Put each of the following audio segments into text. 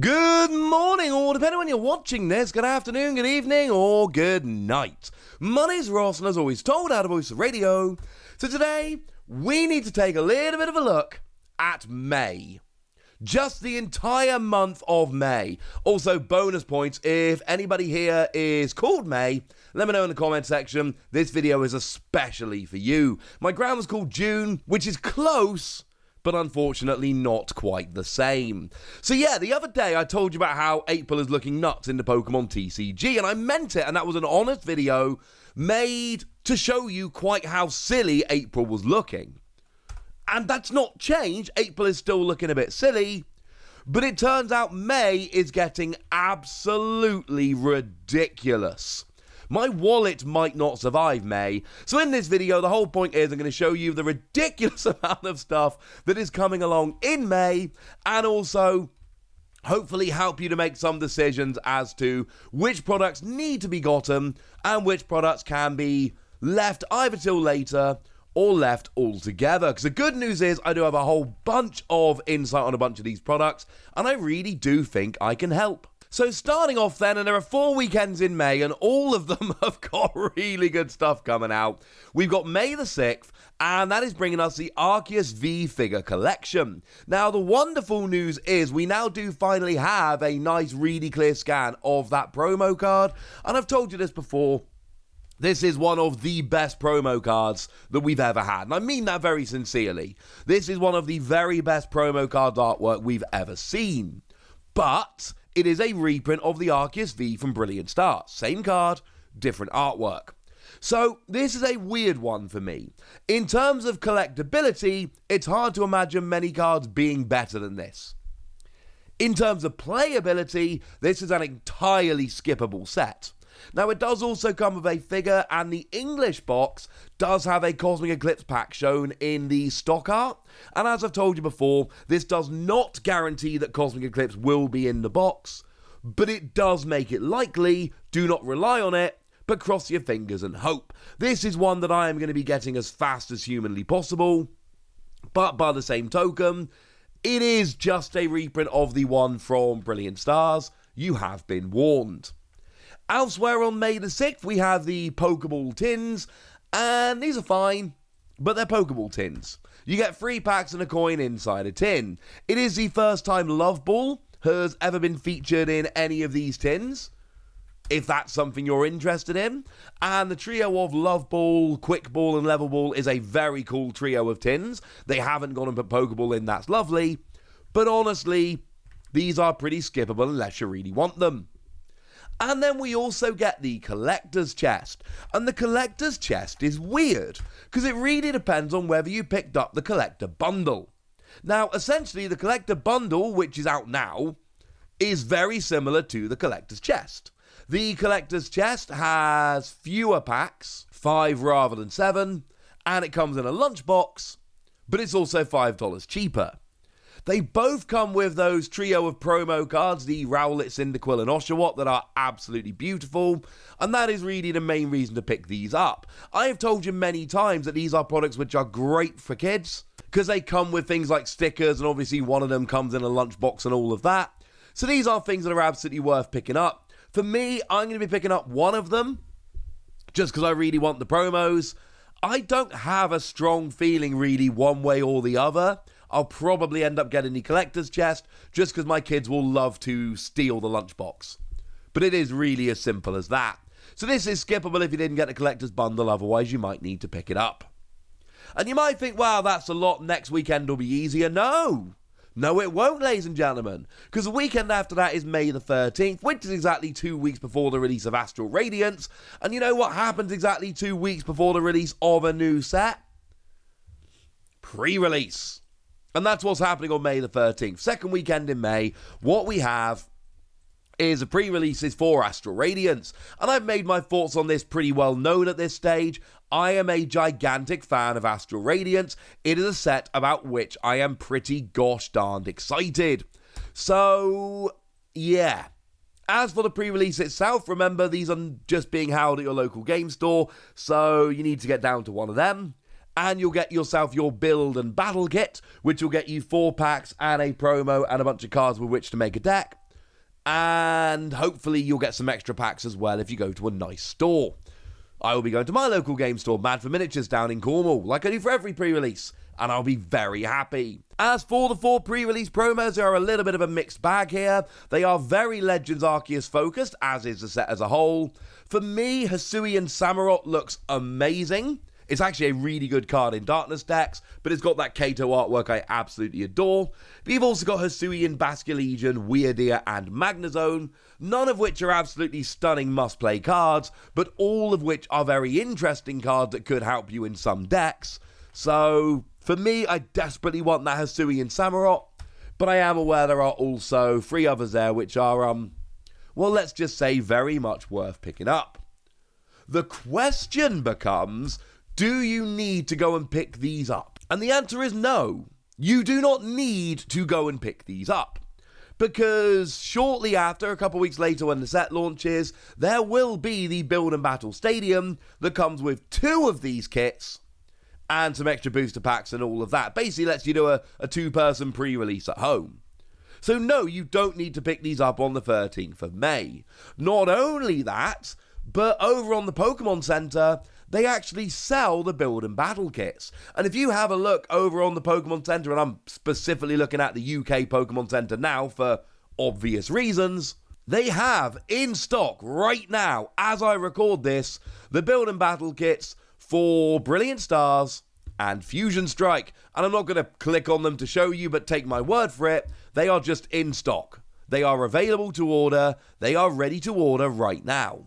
Good morning, or depending on when you're watching this, good afternoon, good evening, or good night. My name's Ross, and as always told out of Voice of Radio. So today, we need to take a little bit of a look at May. Just the entire month of May. Also, bonus points, if anybody here is called May, let me know in the comment section. This video is especially for you. My grandma's called June, which is close, but unfortunately not quite the same. So yeah, the other day I told you about how April is looking nuts in the Pokemon TCG, and I meant it, and that was an honest video made to show you quite how silly April was looking. And that's not changed. April is still looking a bit silly, but it turns out May is getting absolutely ridiculous. My wallet might not survive May, so in this video, the whole point is I'm going to show you the ridiculous amount of stuff that is coming along in May, and also hopefully help you to make some decisions as to which products need to be gotten and which products can be left either till later or left altogether. Because the good news is I do have a whole bunch of insight on a bunch of these products, and I really do think I can help. So starting off then, and there are 4 weekends in May, and all of them have got really good stuff coming out. We've got May the 6th, and that is bringing us the Arceus V figure collection. Now, the wonderful news is we now do finally have a nice, really clear scan of that promo card, and I've told you this before. This is one of the best promo cards that we've ever had, and I mean that very sincerely. This is one of the very best promo card artwork we've ever seen. But it is a reprint of the Arceus V from Brilliant Star. Same card, different artwork. So this is a weird one for me. In terms of collectability, it's hard to imagine many cards being better than this. In terms of playability, this is an entirely skippable set. Now, it does also come with a figure, and the English box does have a Cosmic Eclipse pack shown in the stock art. And as I've told you before, this does not guarantee that Cosmic Eclipse will be in the box, but it does make it likely. Do not rely on it, but cross your fingers and hope. This is one that I am going to be getting as fast as humanly possible, but by the same token, it is just a reprint of the one from Brilliant Stars. You have been warned. Elsewhere on May the 6th, we have the Pokeball tins, and these are fine, but they're Pokeball tins. You get 3 packs and a coin inside a tin. It is the first time Love Ball has ever been featured in any of these tins, if that's something you're interested in. And the trio of Love Ball, Quick Ball, and Level Ball is a very cool trio of tins. They haven't gone and put Pokeball in, that's lovely, but honestly, these are pretty skippable unless you really want them. And then we also get the Collector's Chest. And the Collector's Chest is weird, because it really depends on whether you picked up the Collector Bundle. Now, essentially, the Collector Bundle, which is out now, is very similar to the Collector's Chest. The Collector's Chest has fewer packs, 5 rather than 7, and it comes in a lunchbox, but it's also $5 cheaper. They both come with those trio of promo cards, the Rowlet, Cyndaquil, and Oshawott, that are absolutely beautiful, and that is really the main reason to pick these up. I have told you many times that these are products which are great for kids, because they come with things like stickers, and obviously one of them comes in a lunchbox and all of that. So these are things that are absolutely worth picking up. For me, I'm going to be picking up one of them, just because I really want the promos. I don't have a strong feeling really one way or the other. I'll probably end up getting the Collector's Chest just because my kids will love to steal the lunchbox. But it is really as simple as that. So this is skippable if you didn't get the Collector's Bundle, otherwise you might need to pick it up. And you might think, wow, that's a lot, next weekend will be easier. No, it won't, ladies and gentlemen, because the weekend after that is May the 13th, which is exactly 2 weeks before the release of Astral Radiance. And you know what happens exactly 2 weeks before the release of a new set? Pre-release. And that's what's happening on May the 13th. Second weekend in May, what we have is a pre-releases for Astral Radiance. And I've made my thoughts on this pretty well known at this stage. I am a gigantic fan of Astral Radiance. It is a set about which I am pretty gosh darned excited. So, yeah. As for the pre-release itself, remember these are just being held at your local game store, so you need to get down to one of them. And you'll get yourself your build and battle kit, which will get you 4 packs and a promo and a bunch of cards with which to make a deck. And hopefully you'll get some extra packs as well if you go to a nice store. I will be going to my local game store, Mad for Miniatures, down in Cornwall, like I do for every pre-release, and I'll be very happy. As for the 4 pre-release promos, they are a little bit of a mixed bag here. They are very Legends Arceus focused, as is the set as a whole. For me, Hisuian Samurott looks amazing. It's actually a really good card in Darkness decks, but it's got that Kato artwork I absolutely adore. But you've also got Hisuian, Basculegion, Weirdeer, and Magnezone, none of which are absolutely stunning must-play cards, but all of which are very interesting cards that could help you in some decks. So, for me, I desperately want that Hisuian Samurott, but I am aware there are also 3 others there which are, well, let's just say very much worth picking up. The question becomes, do you need to go and pick these up? And the answer is no. You do not need to go and pick these up. Because shortly after, a couple weeks later when the set launches, there will be the Build and Battle Stadium that comes with 2 of these kits and some extra booster packs and all of that. Basically lets you do a 2-person pre-release at home. So no, you don't need to pick these up on the 13th of May. Not only that, but over on the Pokemon Center, they actually sell the Build and Battle kits. And if you have a look over on the Pokemon Center, and I'm specifically looking at the UK Pokemon Center now for obvious reasons, they have in stock right now, as I record this, the Build and Battle kits for Brilliant Stars and Fusion Strike. And I'm not going to click on them to show you, but take my word for it, they are just in stock. They are available to order. They are ready to order right now.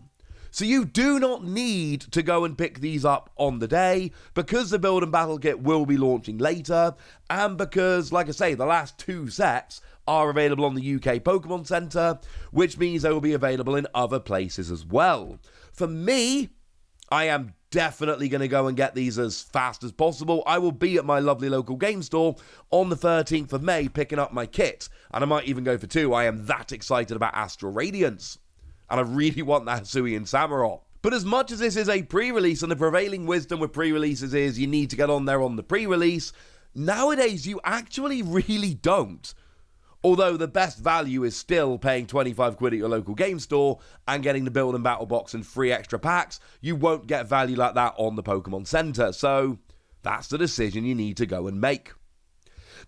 So you do not need to go and pick these up on the day, because the Build and Battle kit will be launching later, and because, like I say, the last 2 sets are available on the UK Pokemon Center, which means they will be available in other places as well. For me, I am definitely going to go and get these as fast as possible. I will be at my lovely local game store on the 13th of May picking up my kit, and I might even go for 2. I am that excited about Astral Radiance. And I really want that Hisuian Samurott. But as much as this is a pre-release, and the prevailing wisdom with pre-releases is you need to get on there on the pre-release, nowadays you actually really don't. Although the best value is still paying 25 quid at your local game store and getting the Build and Battle box and 3 extra packs, you won't get value like that on the Pokemon Center. So that's the decision you need to go and make.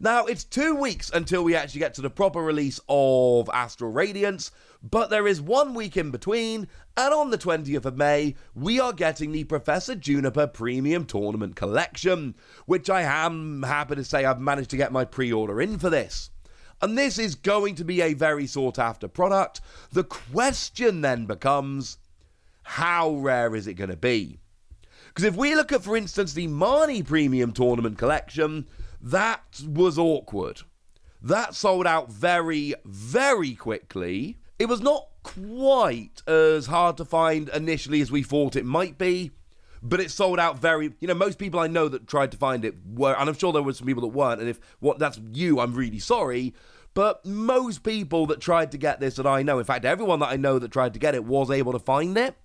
Now, it's 2 weeks until we actually get to the proper release of Astral Radiance, but there is 1 week in between, and on the 20th of May, we are getting the Professor Juniper Premium Tournament Collection, which I am happy to say I've managed to get my pre-order in for this. And this is going to be a very sought-after product. The question then becomes, how rare is it going to be? Because if we look at, for instance, the Marnie Premium Tournament Collection, that was awkward. That sold out very, very quickly. It was not quite as hard to find initially as we thought it might be, but it sold out very, most people I know that tried to find it were, and I'm sure there were some people that weren't, and if that's you, I'm really sorry, but most people that tried to get this that I know, in fact, everyone that I know that tried to get it was able to find it.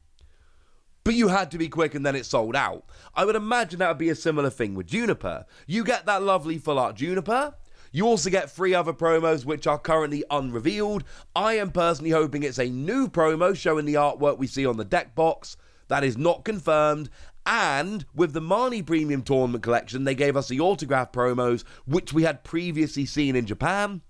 But you had to be quick and then it sold out. I would imagine that would be a similar thing with Juniper. You get that lovely full art Juniper. You also get 3 other promos which are currently unrevealed. I am personally hoping it's a new promo showing the artwork we see on the deck box. That is not confirmed. And with the Marnie Premium Tournament Collection, they gave us the autograph promos which we had previously seen in Japan.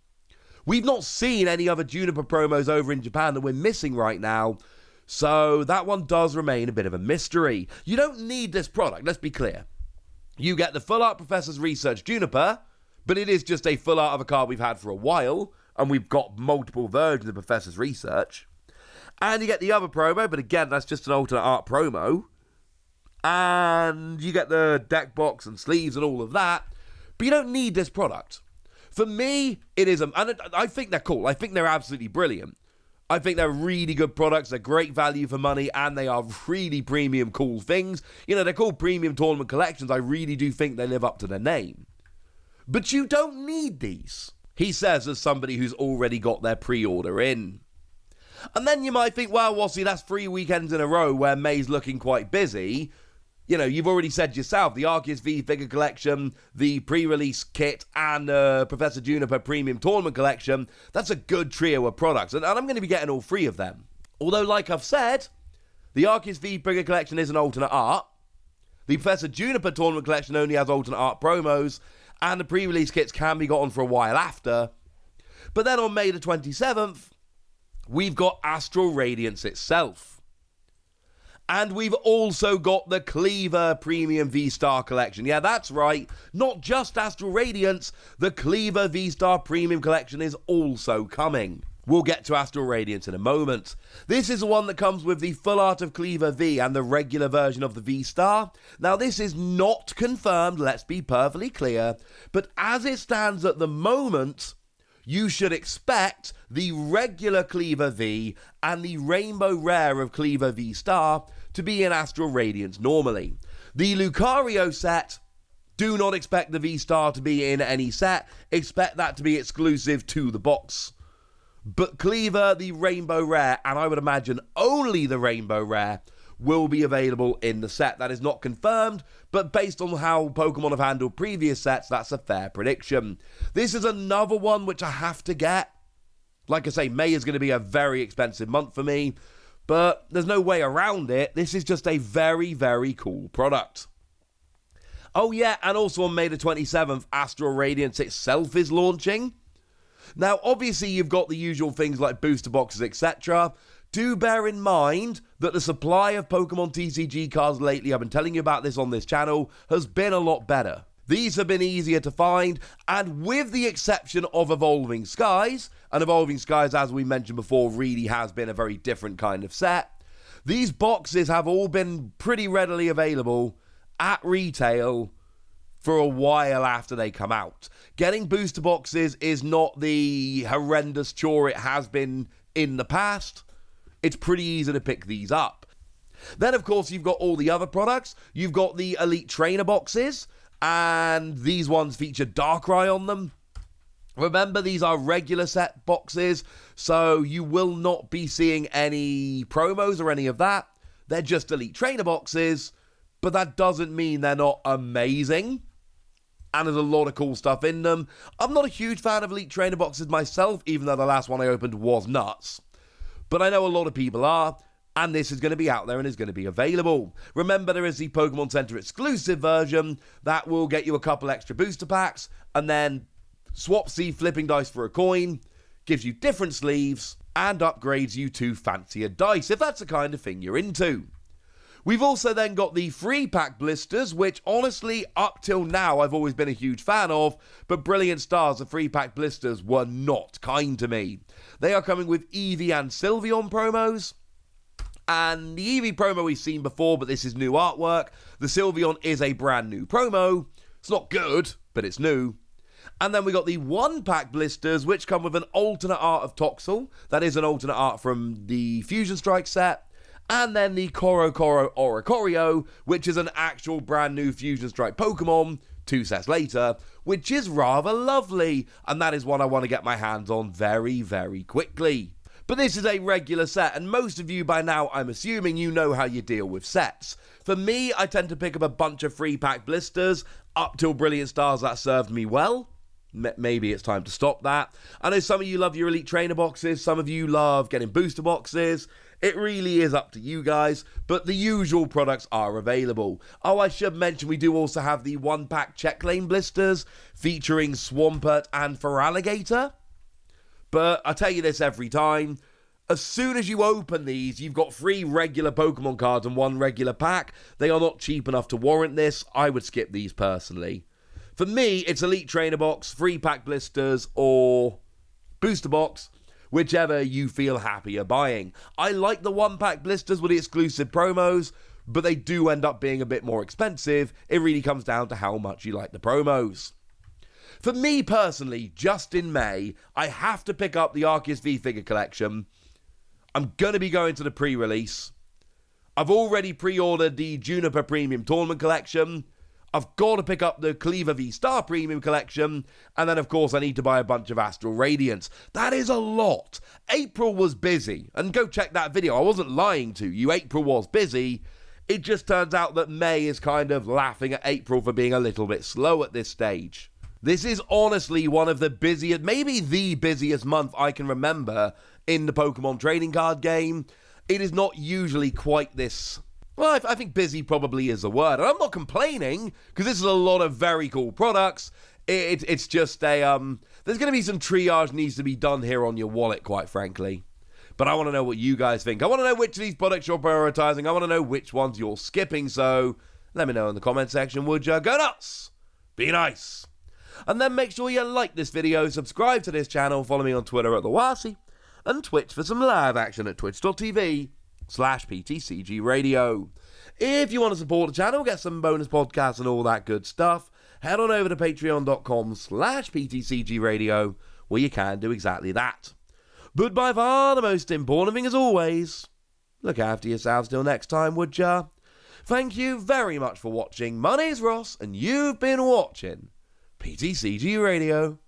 We've not seen any other Juniper promos over in Japan that we're missing right now. So that one does remain a bit of a mystery. You don't need this product, let's be clear. You get the full art Professor's Research Juniper, but it is just a full art of a card we've had for a while, and we've got multiple versions of Professor's Research. And you get the other promo, but again, that's just an alternate art promo. And you get the deck box and sleeves and all of that, but you don't need this product. For me, it is, and I think they're cool. I think they're absolutely brilliant. I think they're really good products, they're great value for money, and they are really premium cool things. They're called premium tournament collections. I really do think they live up to their name. But you don't need these, he says as somebody who's already got their pre-order in. And then you might think, well, Wassy, that's 3 weekends in a row where May's looking quite busy. You know, you've already said yourself, the Arceus V figure collection, the pre-release kit, and Professor Juniper Premium Tournament collection, that's a good trio of products, and I'm going to be getting all three of them. Although, like I've said, the Arceus V figure collection is an alternate art, the Professor Juniper Tournament collection only has alternate art promos, and the pre-release kits can be gotten for a while after. But then on May the 27th, we've got Astral Radiance itself. And we've also got the Cleaver Premium V Star collection. Yeah, that's right. Not just Astral Radiance, the Cleaver V Star Premium collection is also coming. We'll get to Astral Radiance in a moment. This is the one that comes with the full art of Cleaver V and the regular version of the V Star. Now, this is not confirmed, let's be perfectly clear, but as it stands at the moment, you should expect the regular Cleaver V and the Rainbow Rare of Cleaver V Star to be in Astral Radiance normally. The Lucario set, do not expect the V Star to be in any set. Expect that to be exclusive to the box. But Cleaver, the Rainbow Rare, and I would imagine only the Rainbow Rare, will be available in the set. That is not confirmed, but based on how Pokemon have handled previous sets, that's a fair prediction. This is another one which I have to get. Like I say, May is going to be a very expensive month for me, but there's no way around it. This is just a very, very cool product. Oh yeah, and also on May the 27th, Astral Radiance itself is launching. Now, obviously, you've got the usual things like booster boxes, etc. Do bear in mind that the supply of Pokemon TCG cards lately, I've been telling you about this on this channel, has been a lot better. These have been easier to find, and with the exception of Evolving Skies, and Evolving Skies, as we mentioned before, really has been a very different kind of set, these boxes have all been pretty readily available at retail for a while after they come out. Getting booster boxes is not the horrendous chore it has been in the past. It's pretty easy to pick these up. Then, of course, you've got all the other products. You've got the Elite Trainer boxes, and these ones feature Darkrai on them. Remember, these are regular set boxes, so you will not be seeing any promos or any of that. They're just Elite Trainer boxes, but that doesn't mean they're not amazing. And there's a lot of cool stuff in them. I'm not a huge fan of Elite Trainer boxes myself, even though the last one I opened was nuts. But I know a lot of people are, and this is going to be out there and is going to be available. Remember, there is the Pokemon Center exclusive version that will get you a couple extra booster packs, and then Swapsy flipping dice for a coin, gives you different sleeves, and upgrades you to fancier dice, if that's the kind of thing you're into. We've also then got the free pack blisters, which honestly, up till now, I've always been a huge fan of, but Brilliant Stars, the free pack blisters, were not kind to me. They are coming with Eevee and Sylveon promos, and the Eevee promo we've seen before, but this is new artwork. The Sylveon is a brand new promo. It's not good, but it's new. And then we got the one-pack blisters, which come with an alternate art of Toxel. That is an alternate art from the Fusion Strike set. And then the Koro Oricorio, which is an actual brand new Fusion Strike Pokemon, 2 sets later, which is rather lovely, and that is one I want to get my hands on very, very quickly. But this is a regular set, and most of you by now, I'm assuming you know how you deal with sets. For me, I tend to pick up a bunch of free pack blisters, up till Brilliant Stars that served me well. Maybe it's time to stop that. I know some of you love your Elite Trainer boxes, some of you love getting booster boxes. It really is up to you guys, but the usual products are available. Oh, I should mention we do also have the one-pack check lane blisters featuring Swampert and Feraligatr. But I tell you this every time, as soon as you open these, you've got 3 regular Pokemon cards and 1 regular pack. They are not cheap enough to warrant this. I would skip these personally. For me, it's Elite Trainer box, free pack blisters, or booster box, whichever you feel happier buying. I like the one-pack blisters with the exclusive promos, but they do end up being a bit more expensive. It really comes down to how much you like the promos. For me personally, just in May, I have to pick up the Arceus V figure collection. I'm going to be going to the pre-release. I've already pre-ordered the Juniper Premium Tournament collection. I've got to pick up the Cleaver V Star Premium collection, and then of course I need to buy a bunch of Astral Radiance. That is a lot. April was busy, and go check that video. I wasn't lying to you. April was busy. It just turns out that May is kind of laughing at April for being a little bit slow at this stage. This is honestly one of the busiest, maybe the busiest month I can remember in the Pokemon trading card game. It is not usually quite this... Well, I think busy probably is the word. And I'm not complaining, because this is a lot of very cool products. It's just a... there's going to be some triage needs to be done here on your wallet, quite frankly. But I want to know what you guys think. I want to know which of these products you're prioritizing. I want to know which ones you're skipping. So let me know in the comment section, would you? Go nuts! Be nice! And then make sure you like this video, subscribe to this channel, follow me on Twitter at TheWasi, and Twitch for some live action at twitch.tv/PTCG Radio. If you want to support the channel, get some bonus podcasts and all that good stuff, head on over to patreon.com/PTCG Radio, where you can do exactly that. But by far the most important thing as always, look after yourselves till next time, would ya? Thank you very much for watching. My name's Ross, and you've been watching PTCG Radio.